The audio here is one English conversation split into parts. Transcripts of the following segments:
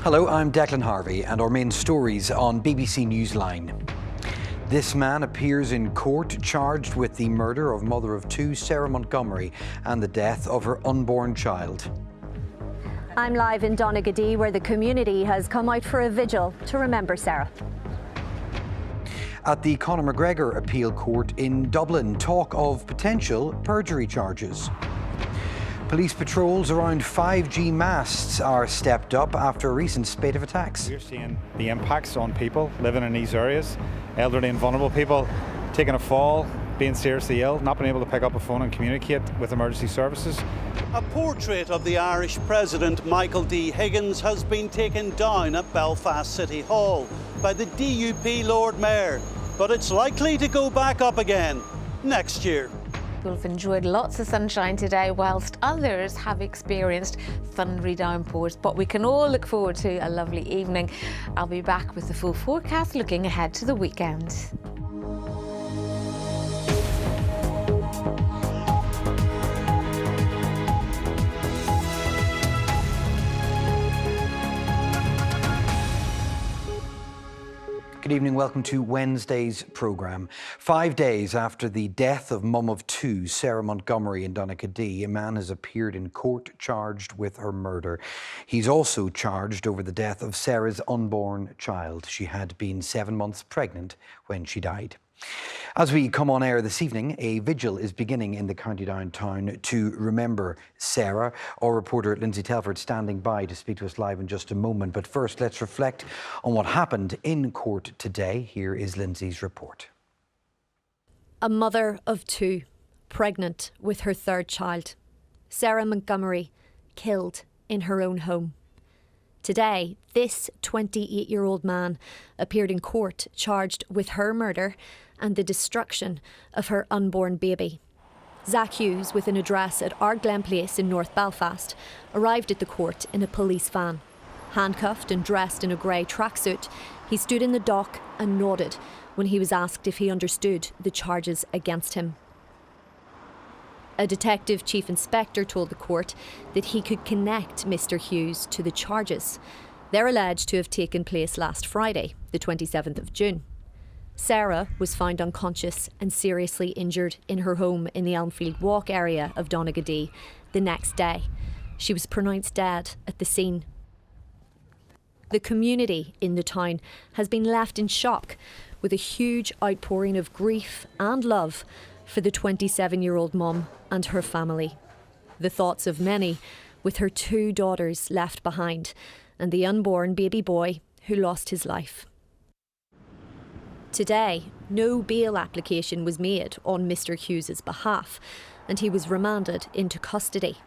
Hello, I'm Declan Harvey and our main stories on BBC Newsline. This man appears in court charged with the murder of mother of two, Sarah Montgomery, and the death of her unborn child. I'm live in Donaghadee, where the community has come out for a vigil to remember Sarah. At the Conor McGregor appeal court in Dublin, talk of potential perjury charges. Police patrols around 5G masts are stepped up after a recent spate of attacks. We're seeing the impacts on people living in these areas, elderly and vulnerable people taking a fall, being seriously ill, not being able to pick up a phone and communicate with emergency services. A portrait of the Irish President Michael D. Higgins has been taken down at Belfast City Hall by the DUP Lord Mayor, but it's likely to go back up again next year. People have enjoyed lots of sunshine today, whilst others have experienced thundery downpours. But we can all look forward to a lovely evening. I'll be back with the full forecast looking ahead to the weekend. Good evening, welcome to Wednesday's programme. 5 days after the death of mum of two, Sarah Montgomery in Donaghadee, a man has appeared in court charged with her murder. He's also charged over the death of Sarah's unborn child. She had been 7 months pregnant when she died. As we come on air this evening, a vigil is beginning in the county downtown to remember Sarah. Our reporter Lindsay Telford standing by to speak to us live in just a moment. But first, let's reflect on what happened in court today. Here is Lindsay's report. A mother of two, pregnant with her third child. Sarah Montgomery, killed in her own home. Today, this 28-year-old man appeared in court charged with her murder and the destruction of her unborn baby. Zach Hughes, with an address at Ardglen Place in North Belfast, arrived at the court in a police van. Handcuffed and dressed in a grey tracksuit, he stood in the dock and nodded when he was asked if he understood the charges against him. A detective chief inspector told the court that he could connect Mr. Hughes to the charges. They're alleged to have taken place last Friday, the 27th of June. Sarah was found unconscious and seriously injured in her home in the Elmfield Walk area of Donaghadee the next day. She was pronounced dead at the scene. The community in the town has been left in shock, with a huge outpouring of grief and love for the 27-year-old mum and her family. The thoughts of many, with her two daughters left behind and the unborn baby boy who lost his life. Today, no bail application was made on Mr. Hughes's behalf, and he was remanded into custody.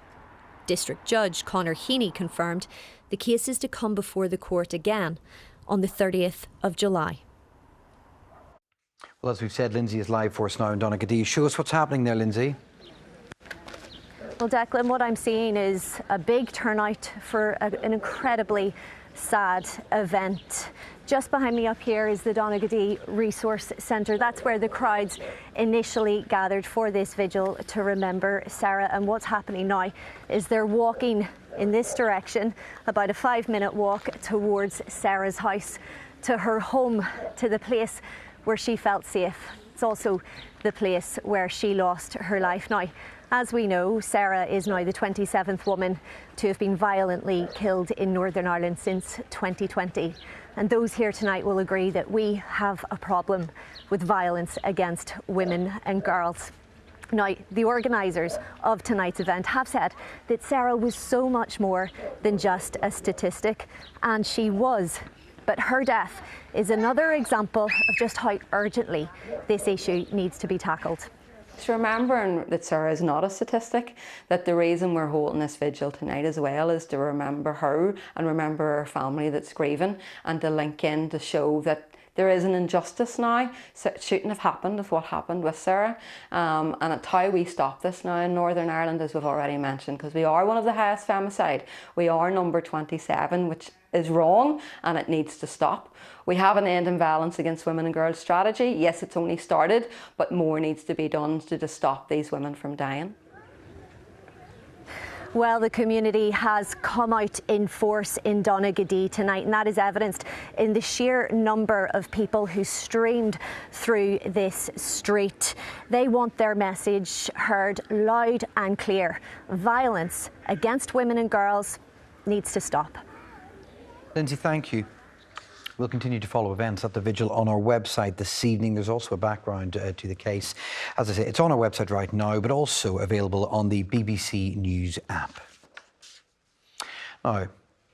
District Judge Conor Heaney confirmed the case is to come before the court again on the 30th of July. Well, as we've said, Lindsay is live for us now in Donaghadee. Show us what's happening there, Lindsay. Well, Declan, what I'm seeing is a big turnout for an incredibly sad event. Just behind me up here is the Donaghadee Resource Centre. That's where the crowds initially gathered for this vigil to remember Sarah. And what's happening now is they're walking in this direction, about a 5-minute walk towards Sarah's house, to her home, to the place where she felt safe. It's also the place where she lost her life. Now, as we know, Sarah is now the 27th woman to have been violently killed in Northern Ireland since 2020. And those here tonight will agree that we have a problem with violence against women and girls. Now, the organisers of tonight's event have said that Sarah was so much more than just a statistic, and she was. But her death is another example of just how urgently this issue needs to be tackled. It's remembering that Sarah is not a statistic, that the reason we're holding this vigil tonight as well is to remember her and remember her family that's grieving, and to link in to show that there is an injustice now. So it shouldn't have happened with what happened with Sarah. And it's how we stop this now in Northern Ireland, as we've already mentioned, because we are one of the highest femicide. We are number 27, which is wrong, and it needs to stop. We have an end in violence against women and girls strategy. Yes, it's only started, but more needs to be done to stop these women from dying. Well, the community has come out in force in Donaghadee tonight, and that is evidenced in the sheer number of people who streamed through this street. They want their message heard loud and clear. Violence against women and girls needs to stop. Lindsay, thank you. We'll continue to follow events at the vigil on our website this evening. There's also a background to the case. As I say, it's on our website right now, but also available on the BBC News app. Now,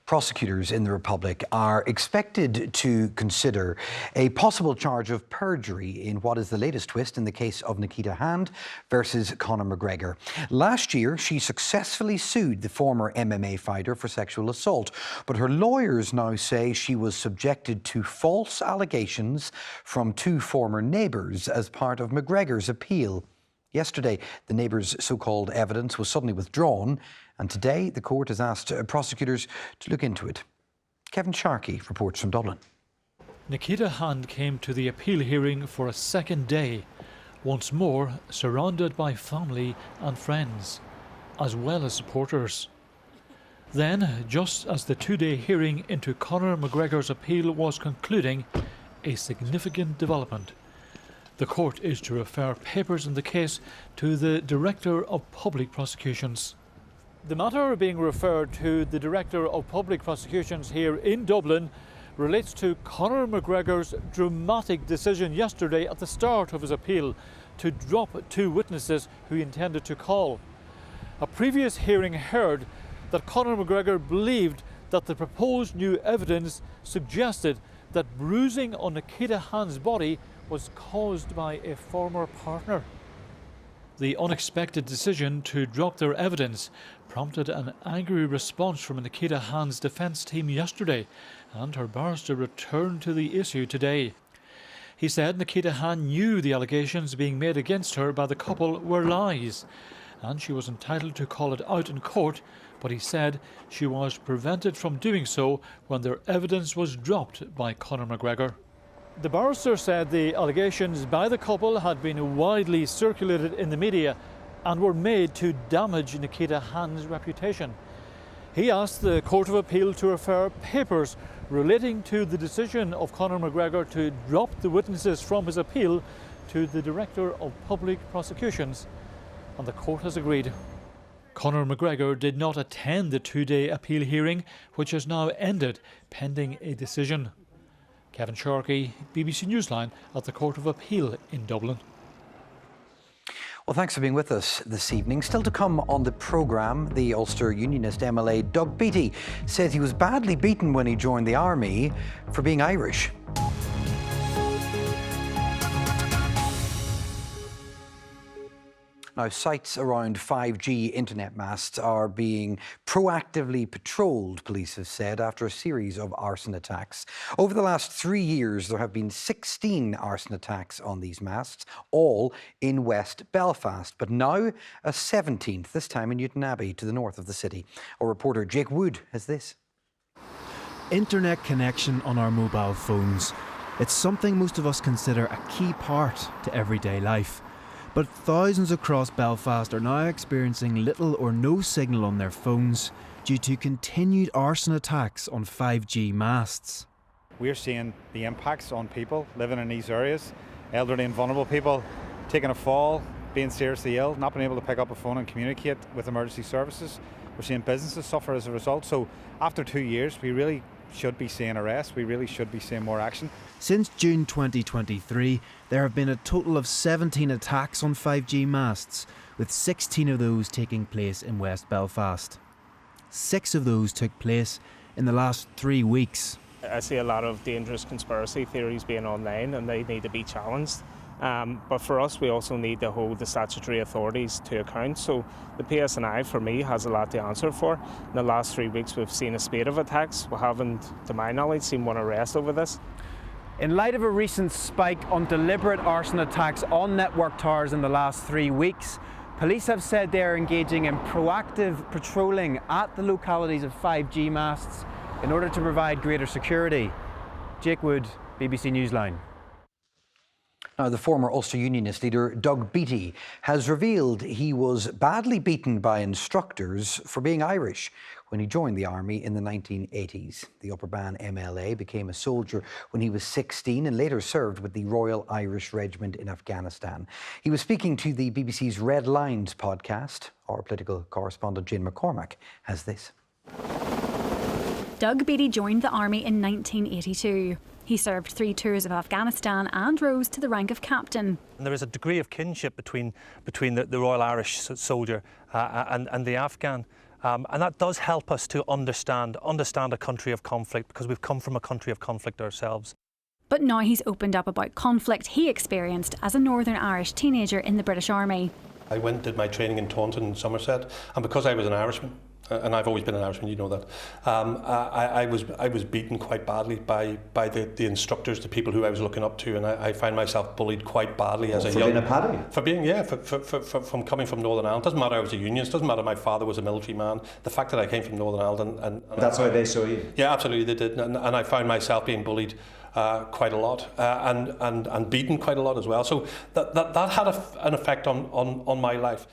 prosecutors in the Republic are expected to consider a possible charge of perjury in what is the latest twist in the case of Nikita Hand versus Conor McGregor. Last year, she successfully sued the former MMA fighter for sexual assault, but her lawyers now say she was subjected to false allegations from two former neighbours as part of McGregor's appeal. Yesterday, the neighbours' so-called evidence was suddenly withdrawn, and today the court has asked prosecutors to look into it. Kevin Sharkey reports from Dublin. Nikita Hand came to the appeal hearing for a second day, once more surrounded by family and friends, as well as supporters. Then, just as the two-day hearing into Conor McGregor's appeal was concluding, a significant development. The court is to refer papers in the case to the Director of Public Prosecutions. The matter being referred to the Director of Public Prosecutions here in Dublin relates to Conor McGregor's dramatic decision yesterday at the start of his appeal to drop two witnesses who he intended to call. A previous hearing heard that Conor McGregor believed that the proposed new evidence suggested that bruising on Nikita Hand's body was caused by a former partner. The unexpected decision to drop their evidence prompted an angry response from Nikita Hand's defence team yesterday, and her barrister returned to the issue today. He said Nikita Hand knew the allegations being made against her by the couple were lies, and she was entitled to call it out in court, but he said she was prevented from doing so when their evidence was dropped by Conor McGregor. The barrister said the allegations by the couple had been widely circulated in the media and were made to damage Nikita Hand's reputation. He asked the Court of Appeal to refer papers relating to the decision of Conor McGregor to drop the witnesses from his appeal to the Director of Public Prosecutions, and the court has agreed. Conor McGregor did not attend the two-day appeal hearing, which has now ended pending a decision. Kevin Sharkey, BBC Newsline at the Court of Appeal in Dublin. Well, thanks for being with us this evening. Still to come on the programme, the Ulster Unionist MLA Doug Beattie says he was badly beaten when he joined the army for being Irish. Now, sites around 5G internet masts are being proactively patrolled, police have said, after a series of arson attacks. Over the last 3 years, there have been 16 arson attacks on these masts, all in West Belfast, but now a 17th, this time in Newtonabbey, to the north of the city. Our reporter Jake Wood has this. Internet connection on our mobile phones. It's something most of us consider a key part to everyday life. But thousands across Belfast are now experiencing little or no signal on their phones due to continued arson attacks on 5G masts. We're seeing the impacts on people living in these areas, elderly and vulnerable people taking a fall, being seriously ill, not being able to pick up a phone and communicate with emergency services. We're seeing businesses suffer as a result. So after 2 years, we really should be seeing arrests. We really should be seeing more action. Since June 2023, there have been a total of 17 attacks on 5G masts, with 16 of those taking place in West Belfast. 6 of those took place in the last 3 weeks. I see a lot of dangerous conspiracy theories being online, and they need to be challenged. But for us, we also need to hold the statutory authorities to account. So the PSNI, for me, has a lot to answer for. In the last 3 weeks, we've seen a spate of attacks. We haven't, to my knowledge, seen one arrest over this. In light of a recent spike on deliberate arson attacks on network towers in the last 3 weeks, police have said they are engaging in proactive patrolling at the localities of 5G masts in order to provide greater security. Jake Wood, BBC Newsline. Now, the former Ulster Unionist leader Doug Beattie has revealed he was badly beaten by instructors for being Irish when he joined the army in the 1980s. The Upper Ban MLA became a soldier when he was 16 and later served with the Royal Irish Regiment in Afghanistan. He was speaking to the BBC's Red Lines podcast. Our political correspondent Jane McCormack has this. Doug Beattie joined the army in 1982. He served 3 tours of Afghanistan and rose to the rank of captain. And there is a degree of kinship between the Royal Irish soldier and the Afghan. And that does help us to understand a country of conflict, because we've come from a country of conflict ourselves. But now he's opened up about conflict he experienced as a Northern Irish teenager in the British Army. I went and did my training in Taunton in Somerset, and because I was an Irishman, and I've always been an Irishman, you know that, I was beaten quite badly by the instructors, the people who I was looking up to, and I find myself bullied quite badly as a young... For being a paddy? For being, from coming from Northern Ireland. Doesn't matter I was a unionist, doesn't matter my father was a military man. The fact that I came from Northern Ireland and that's how they saw you? Yeah, absolutely they did, and I found myself being bullied quite a lot and beaten quite a lot as well. So that had an effect on my life.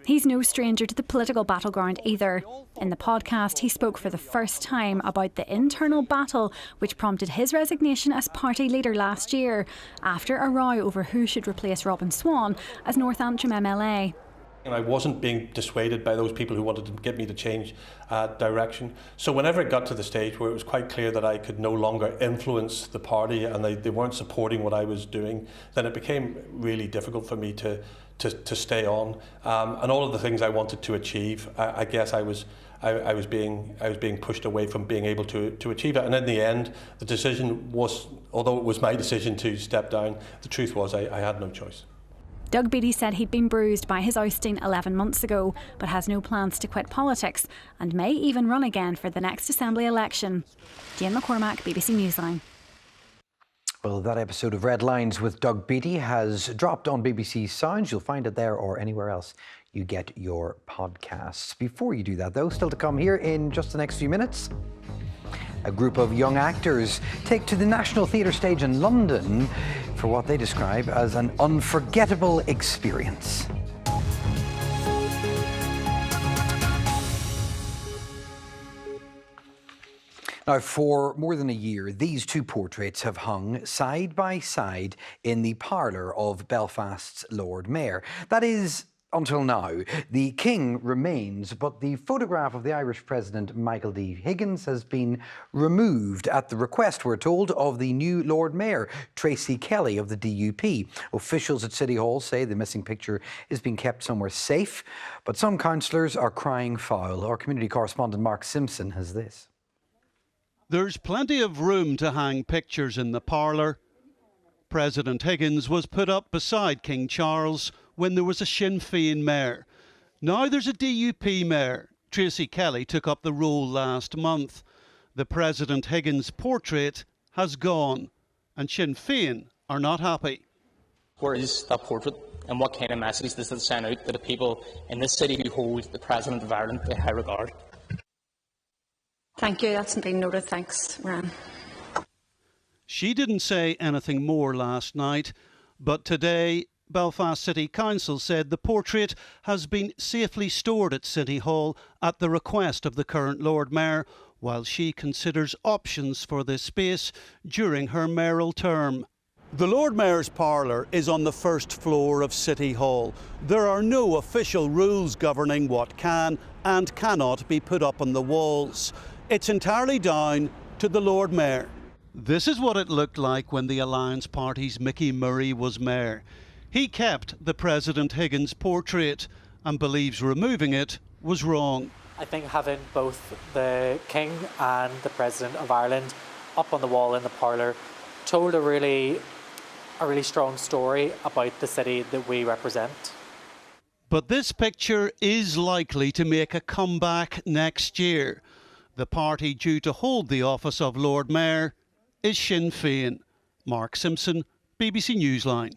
He's no stranger to the political battleground either. In the podcast, he spoke for the first time about the internal battle which prompted his resignation as party leader last year, after a row over who should replace Robin Swan as North Antrim MLA. And I wasn't being dissuaded by those people who wanted to get me to change direction. So whenever it got to the stage where it was quite clear that I could no longer influence the party and they weren't supporting what I was doing, then it became really difficult for me to stay on. And all of the things I wanted to achieve, I guess I was being pushed away from being able to achieve it. And in the end, the decision was, although it was my decision to step down, the truth was I had no choice. Doug Beattie said he'd been bruised by his ousting 11 months ago, but has no plans to quit politics and may even run again for the next Assembly election. Jane McCormack, BBC Newsline. Well, that episode of Red Lines with Doug Beattie has dropped on BBC Sounds. You'll find it there or anywhere else you get your podcasts. Before you do that, though, still to come here in just the next few minutes, a group of young actors take to the National Theatre stage in London for what they describe as an unforgettable experience. Now, for more than a year, these two portraits have hung side by side in the parlour of Belfast's Lord Mayor. That is, until now. The King remains, but the photograph of the Irish President Michael D. Higgins has been removed at the request, we're told, of the new Lord Mayor, Tracy Kelly of the DUP. Officials at City Hall say the missing picture is being kept somewhere safe, but some councillors are crying foul. Our community correspondent Mark Simpson has this. There's plenty of room to hang pictures in the parlour. President Higgins was put up beside King Charles when there was a Sinn Féin mayor. Now there's a DUP mayor. Tracy Kelly took up the role last month. The President Higgins portrait has gone, and Sinn Féin are not happy. Where is that portrait, and what kind of message does it send out to the people in this city who hold the President of Ireland in high regard? Thank you, that's been noted. Thanks, Ran. She didn't say anything more last night, but today Belfast City Council said the portrait has been safely stored at City Hall at the request of the current Lord Mayor, while she considers options for this space during her mayoral term. The Lord Mayor's parlour is on the first floor of City Hall. There are no official rules governing what can and cannot be put up on the walls. It's entirely down to the Lord Mayor. This is what it looked like when the Alliance Party's Mickey Murray was mayor. He kept the President Higgins portrait and believes removing it was wrong. I think having both the King and the President of Ireland up on the wall in the parlour told a really strong story about the city that we represent. But this picture is likely to make a comeback next year. The party due to hold the office of Lord Mayor is Sinn Féin. Mark Simpson, BBC Newsline.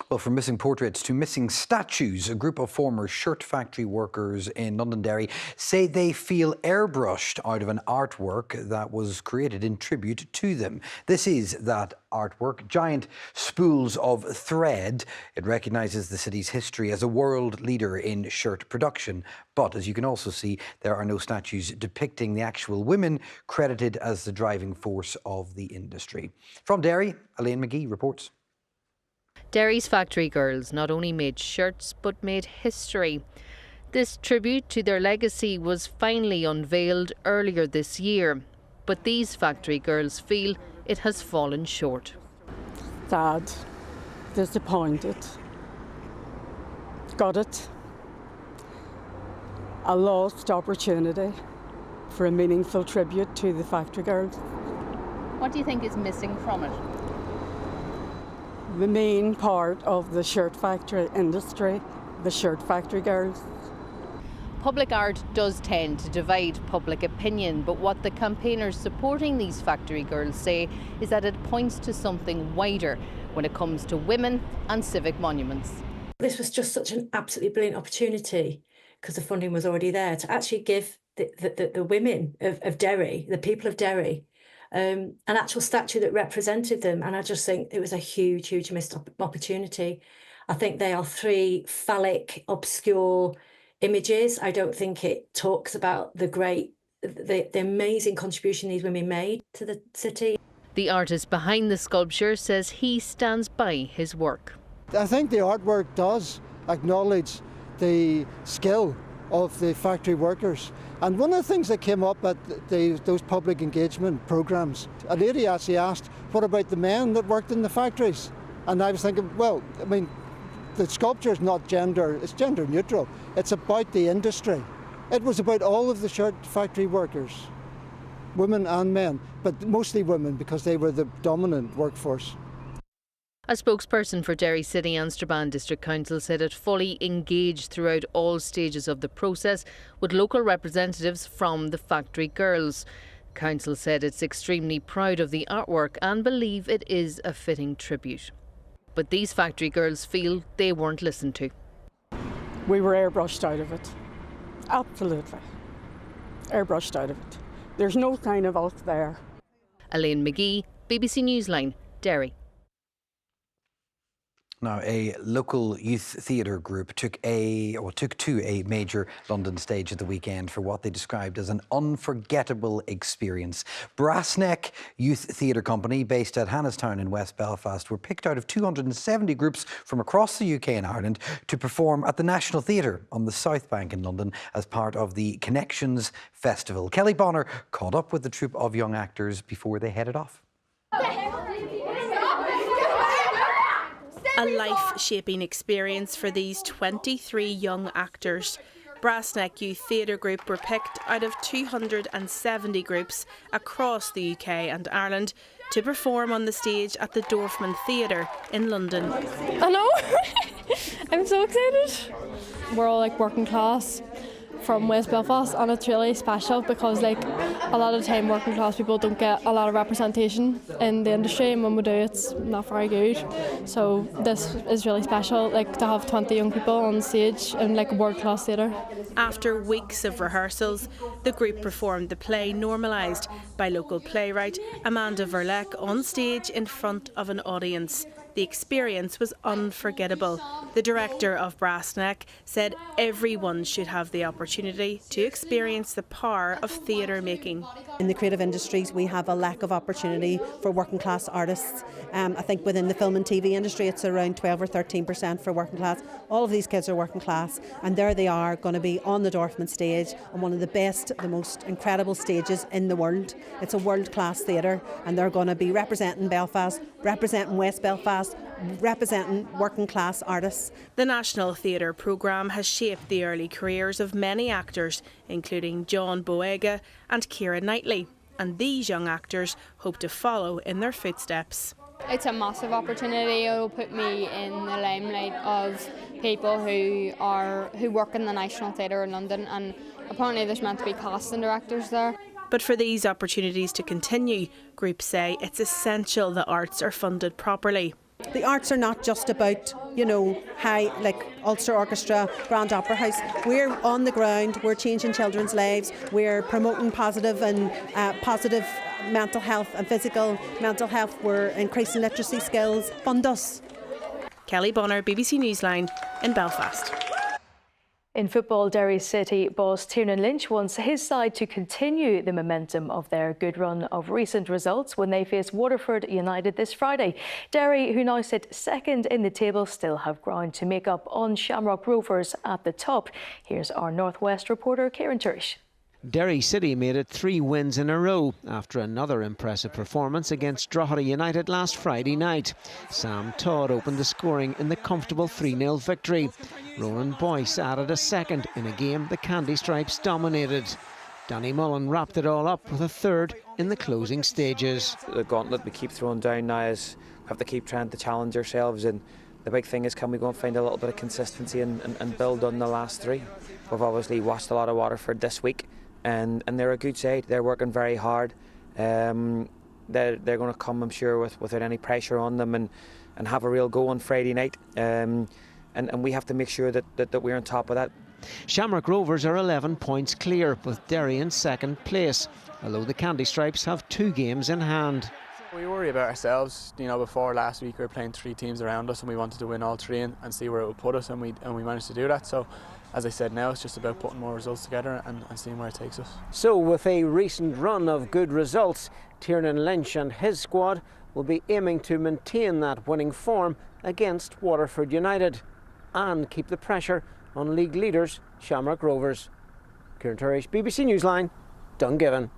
Well, from missing portraits to missing statues, a group of former shirt factory workers in Londonderry say they feel airbrushed out of an artwork that was created in tribute to them. This is that artwork, giant spools of thread. It recognises the city's history as a world leader in shirt production. But as you can also see, there are no statues depicting the actual women credited as the driving force of the industry. From Derry, Elaine McGee reports. Derry's factory girls not only made shirts but made history. This tribute to their legacy was finally unveiled earlier this year, but these factory girls feel it has fallen short. Sad, disappointed, got it. A lost opportunity for a meaningful tribute to the factory girls. What do you think is missing from it? The main part of the shirt factory industry, the shirt factory girls. Public art does tend to divide public opinion, but what the campaigners supporting these factory girls say is that it points to something wider when it comes to women and civic monuments. This was just such an absolutely brilliant opportunity, because the funding was already there, to actually give the women of Derry, the people of Derry, an actual statue that represented them. And I just think it was a huge, huge missed opportunity. I think they are three phallic, obscure images. I don't think it talks about the amazing contribution these women made to the city. The artist behind the sculpture says he stands by his work. I think the artwork does acknowledge the skill of the factory workers. And one of the things that came up at those public engagement programmes, a lady actually asked, what about the men that worked in the factories? And I was thinking, well, I mean, the sculpture is not gender, it's gender neutral. It's about the industry. It was about all of the shirt factory workers, women and men, but mostly women because they were the dominant workforce. A spokesperson for Derry City and Strabane District Council said it fully engaged throughout all stages of the process with local representatives from the factory girls. Council said it's extremely proud of the artwork and believe it is a fitting tribute. But these factory girls feel they weren't listened to. We were airbrushed out of it. Absolutely. Airbrushed out of it. There's no sign of us there. Elaine McGee, BBC Newsline, Derry. Now, a local youth theatre group took to a major London stage at the weekend for what they described as an unforgettable experience. Brassneck Youth Theatre Company, based at Hannestown in West Belfast, were picked out of 270 groups from across the UK and Ireland to perform at the National Theatre on the South Bank in London as part of the Connections Festival. Kelly Bonner caught up with the troupe of young actors before they headed off. A life-shaping experience for these 23 young actors. Brassneck Youth Theatre Group were picked out of 270 groups across the UK and Ireland to perform on the stage at the Dorfman Theatre in London. I know! I'm so excited! We're all working class from West Belfast, and it's really special because a lot of the time working class people don't get a lot of representation in the industry, and when we do it's not very good. So this is really special, to have 20 young people on stage in world class theatre. After weeks of rehearsals, the group performed the play Normalised by local playwright Amanda Verleck on stage in front of an audience. The experience was unforgettable. The director of Brassneck said everyone should have the opportunity to experience the power of theatre making. In the creative industries, we have a lack of opportunity for working class artists. I think within the film and TV industry, it's around 12 or 13% for working class. All of these kids are working class, and there they are going to be on the Dorfman stage on one of the best, the most incredible stages in the world. It's a world class theatre, and they're going to be representing Belfast, representing West Belfast, representing working class artists. The National Theatre programme has shaped the early careers of many actors, including John Boyega and Keira Knightley, and these young actors hope to follow in their footsteps. It's a massive opportunity. It'll put me in the limelight of people who work in the National Theatre in London, and apparently there's meant to be casting directors there. But for these opportunities to continue, groups say it's essential the arts are funded properly. The arts are not just about high, like Ulster Orchestra, Grand Opera House. We're on the ground, we're changing children's lives, we're promoting positive mental health and physical mental health, we're increasing literacy skills. Fund us. Kelly Bonner, BBC Newsline in Belfast. In football, Derry City boss Tiernan Lynch wants his side to continue the momentum of their good run of recent results when they face Waterford United this Friday. Derry, who now sit second in the table, still have ground to make up on Shamrock Rovers at the top. Here's our North West reporter, Kieran Turish. Derry City made it 3 wins in a row after another impressive performance against Drogheda United last Friday night. Sam Todd opened the scoring in the comfortable 3-0 victory. Ronan Boyce added a second in a game the Candy Stripes dominated. Danny Mullen wrapped it all up with a third in the closing stages. The gauntlet we keep throwing down now is we have to keep trying to challenge ourselves, and the big thing is, can we go and find a little bit of consistency and build on the last 3. We've obviously watched a lot of Waterford this week. And they're a good side. They're working very hard. They're going to come, I'm sure, without any pressure on them and have a real go on Friday night. And we have to make sure that we're on top of that. Shamrock Rovers are 11 points clear, with Derry in second place, although the Candy Stripes have 2 games in hand. We worry about ourselves. Before last week we were playing 3 teams around us and we wanted to win all 3 and see where it would put us, and we managed to do that. So, as I said, now it's just about putting more results together and seeing where it takes us. So with a recent run of good results, Tiernan Lynch and his squad will be aiming to maintain that winning form against Waterford United and keep the pressure on league leaders Shamrock Rovers. Kieran Turish, BBC Newsline, Dungiven.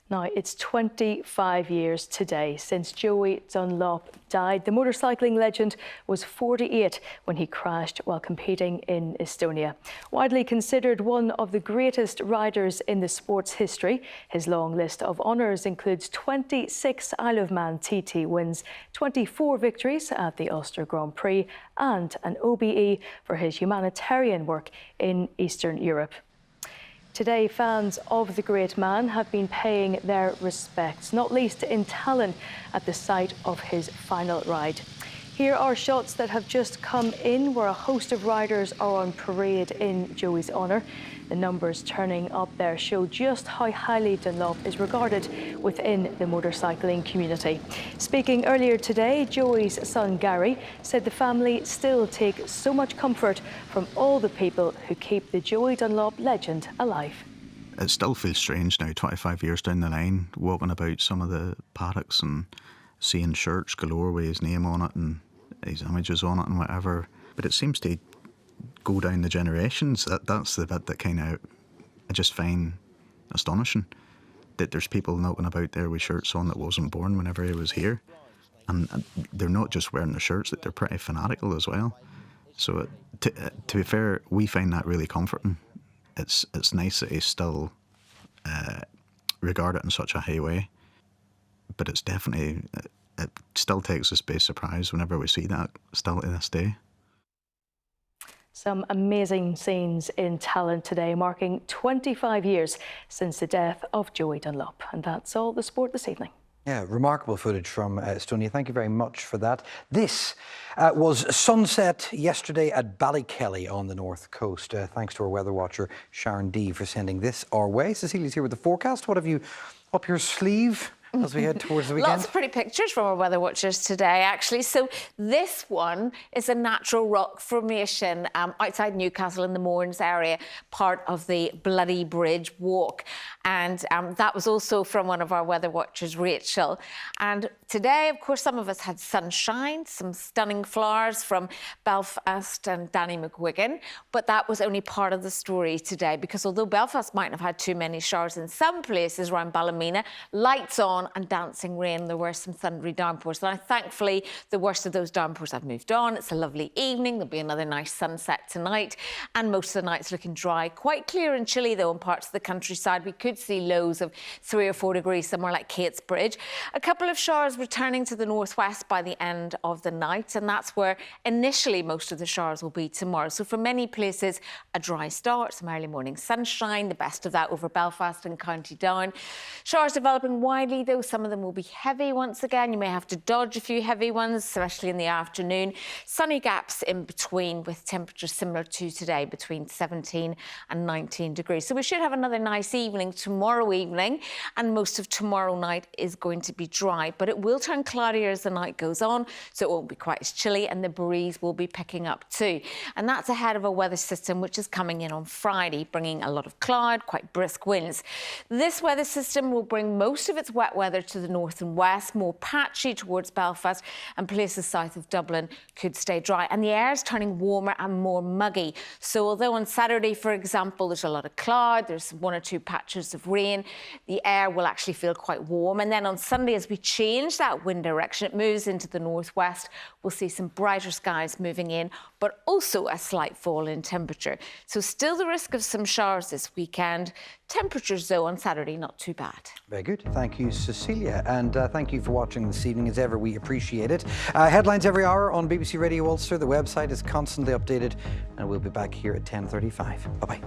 Now, it's 25 years today since Joey Dunlop died. The motorcycling legend was 48 when he crashed while competing in Estonia. Widely considered one of the greatest riders in the sport's history, his long list of honours includes 26 Isle of Man TT wins, 24 victories at the Ulster Grand Prix and an OBE for his humanitarian work in Eastern Europe. Today, fans of the great man have been paying their respects, not least in Tallinn at the site of his final ride. Here are shots that have just come in where a host of riders are on parade in Joey's honour. The numbers turning up there show just how highly Dunlop is regarded within the motorcycling community. Speaking earlier today, Joey's son Gary said the family still take so much comfort from all the people who keep the Joey Dunlop legend alive. It still feels strange now, 25 years down the line, walking about some of the paddocks and seeing shirts galore with his name on it and his images on it and whatever. But it seems to go down the generations. That's the bit that kind of I just find astonishing, that there's people knocking about there with shirts on that wasn't born whenever he was here, and they're not just wearing the shirts, that they're pretty fanatical as well. So to be fair, we find that really comforting. It's nice that he's still regarded in such a high way, but it's definitely, it still takes us by surprise whenever we see that still to this day. Some amazing scenes in Tallinn today, marking 25 years since the death of Joey Dunlop. And that's all the sport this evening. Yeah, remarkable footage from Estonia. Thank you very much for that. This was sunset yesterday at Ballykelly on the north coast. Thanks to our weather watcher, Sharon D, for sending this our way. Cecilia's here with the forecast. What have you up your sleeve as we head towards the weekend? Lots of pretty pictures from our weather watchers today, actually. So this one is a natural rock formation outside Newcastle in the Mournes area, part of the Bloody Bridge Walk. And that was also from one of our weather watchers, Rachel. And today, of course, some of us had sunshine, some stunning flowers from Belfast and Danny McGuigan. But that was only part of the story today, because although Belfast mightn't have had too many showers in some places around Ballymena, lights on and dancing rain, there were some thundery downpours. Now, thankfully, the worst of those downpours have moved on. It's a lovely evening. There'll be another nice sunset tonight. And most of the night's looking dry. Quite clear and chilly, though, in parts of the countryside. We could see lows of 3 or 4 degrees somewhere like Catesbridge. A couple of showers returning to the northwest by the end of the night, and that's where initially most of the showers will be tomorrow. So for many places, a dry start, some early morning sunshine, the best of that over Belfast and County Down. Showers developing widely, though, though. Some of them will be heavy once again. You may have to dodge a few heavy ones, especially in the afternoon. Sunny gaps in between with temperatures similar to today, between 17 and 19 degrees. So we should have another nice evening tomorrow evening, and most of tomorrow night is going to be dry, but it will turn cloudier as the night goes on, so it won't be quite as chilly, and the breeze will be picking up too. And that's ahead of a weather system which is coming in on Friday, bringing a lot of cloud, quite brisk winds. This weather system will bring most of its wet weather to the north and west, more patchy towards Belfast, and places south of Dublin could stay dry. And the air is turning warmer and more muggy. So although on Saturday, for example, there's a lot of cloud, there's 1 or 2 patches of rain, the air will actually feel quite warm. And then on Sunday, as we change that wind direction, it moves into the northwest, we'll see some brighter skies moving in, but also a slight fall in temperature. So still the risk of some showers this weekend. Temperatures, though, on Saturday, not too bad. Very good. Thank you, Cecilia. And thank you for watching this evening. As ever, we appreciate it. Headlines every hour on BBC Radio Ulster. The website is constantly updated, and we'll be back here at 10:35. Bye-bye.